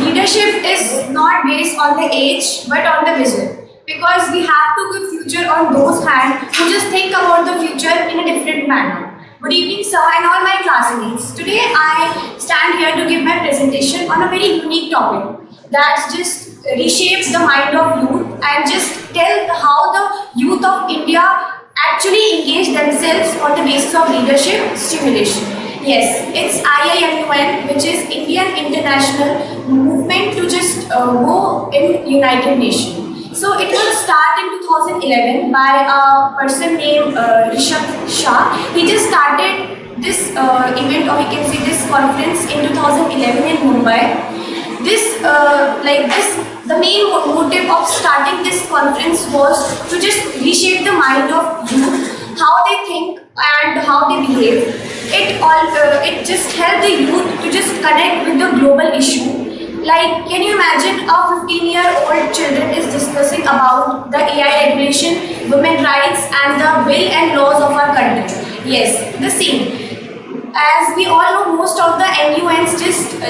leadership is not based on the age but on the vision. Because we have to give future on those hands who just think about the future in a different manner. Good evening, sir, and all my classmates. Today I stand here to give my presentation on a very unique topic that just reshapes the mind of youth and just tell how the youth of India actually engage themselves on the basis of leadership stimulation. Yes, it's IIMUN, which is Indian International Movement to just go in United Nations. So it was started in 2011 by a person named Rishabh Shah. He just started this event, or we can say this conference in 2011 in Mumbai. The main motive of starting this conference was to just reshape the mind of youth, how they think and how they behave. It just helped the youth to just connect with the global issue. Like, can you imagine a 15-year-old children is discussing about the AI regulation, women rights and the will and laws of our country? Yes, the same. As we all know, most of the MUNs just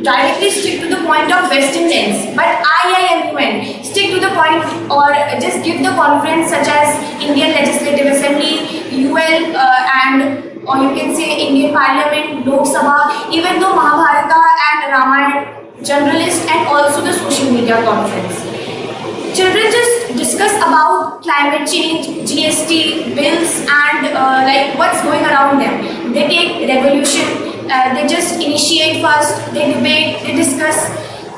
directly stick to the point of Western tense. But IIMUN stick to the point or just give the conference such as Indian Legislative Assembly, UL and or you can say Indian Parliament, Lok Sabha, even though Mahabharata and Ramayana journalists and also the social media conference. Children just discuss about climate change, GST, bills and like what's going around them. They take revolution, they just initiate first, they debate, they discuss.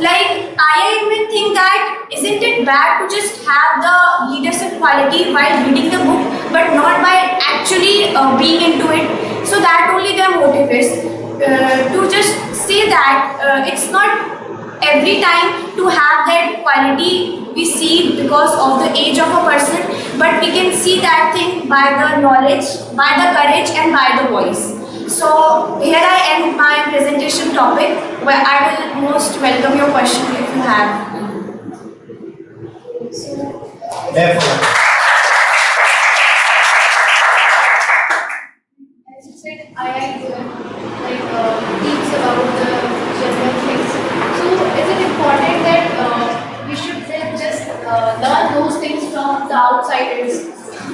Like, I even think that isn't it bad to just have the leadership quality while reading the book but not by actually being into it. So that only their motive is to just say that it's not every time to have that quality we see because of the age of a person, but we can see that thing by the knowledge, by the courage and by the voice. So here I end my presentation topic, where I will most welcome your question if you have. Therefore, as you said, I teach about the general things. So is it important that we should then just learn those things from the outsiders?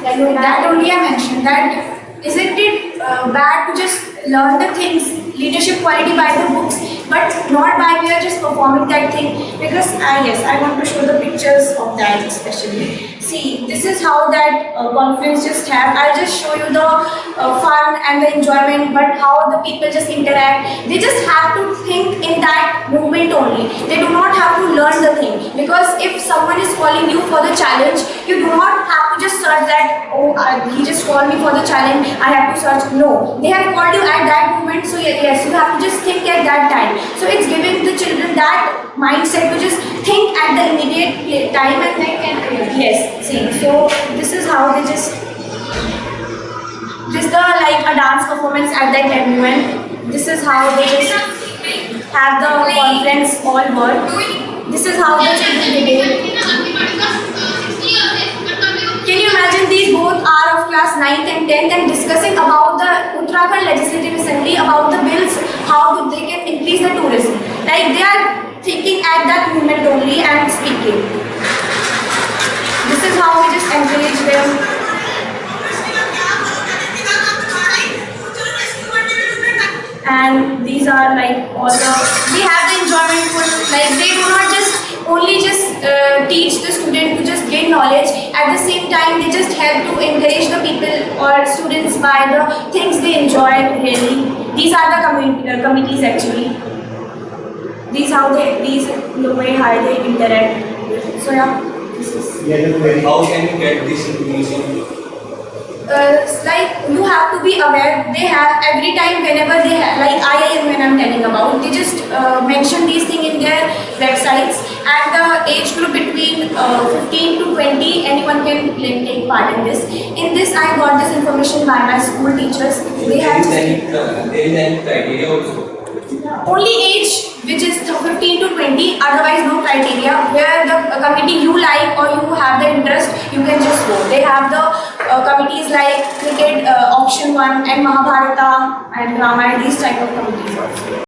That only I mentioned that isn't it bad to just learn the things, leadership quality by the books, but not by we are just performing that thing. Because yes, I want to show the pictures of that especially. See, this is how that conference just have. I'll just show you the fun and the enjoyment, but how the people just interact. They just have to think in that moment only. They do not have to learn the thing. Because if someone is calling you for the challenge, you do not have to just search that, oh, he just called me for the challenge, I have to search. No, they have called you at that moment, so yes, you have to just think at that time. So it's giving the children that mindset to just think at the immediate time and they can, yes. See, so this is how they just, this is the like a dance performance at that MUN. This is how they just have the conference all work. This is how the children behave. Can you imagine these both are of class 9th and 10th and discussing about the Uttarakhand Legislative Assembly, about the bills, how they can increase the tourism. Like they are thinking at that moment only and speaking. This is how we just encourage them. And these are like all the, we have the enjoyment for, like they do not just only just teach the student to just gain knowledge, at the same time they just help to encourage the people or students by the things they enjoy really. These are the committees actually. These the way how they interact. So yeah. how can you get this information? Like you have to be aware. They have every time whenever they have, like IIM when I'm telling about, they just mention these things in their websites. And the age group between 15 to 20, anyone can take part in this. In this, I got this information by my school teachers. They have There is any criteria also? only age, which is 15 to 20, otherwise no criteria. Where the committee you like or you have the interest, you can just go. They have the committees like cricket, auction one and Mahabharata and Ramayana, these type of committees also.